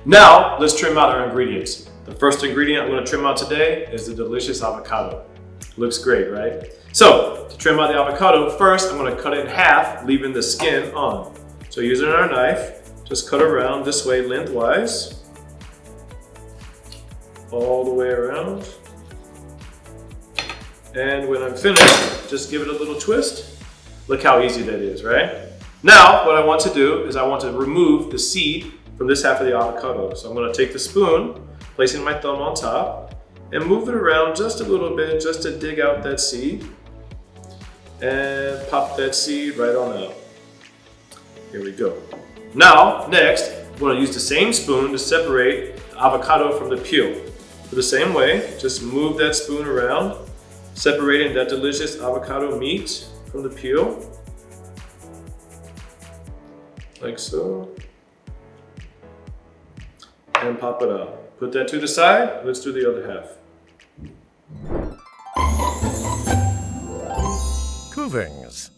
Now, let's trim out our ingredients. The first ingredient I'm going to trim out today is the delicious avocado. Looks great, right? So, to trim out the avocado, first I'm going to cut it in half, leaving the skin on. So using our knife, just cut around this way lengthwise, all the way around. And when I'm finished, just give it a little twist. Look how easy that is, right? Now, what I want to do is I want to remove the seed from this half of the avocado. So I'm going to take the spoon, placing my thumb on top, and move it around just a little bit just to dig out that seed. And pop that seed right on out. Here we go. Now, next, I'm going to use the same spoon to separate the avocado from the peel. For the same way, just move that spoon around, separating that delicious avocado meat from the peel. Like so. And pop it out. Put that to the side. Let's do the other half. Kuvings.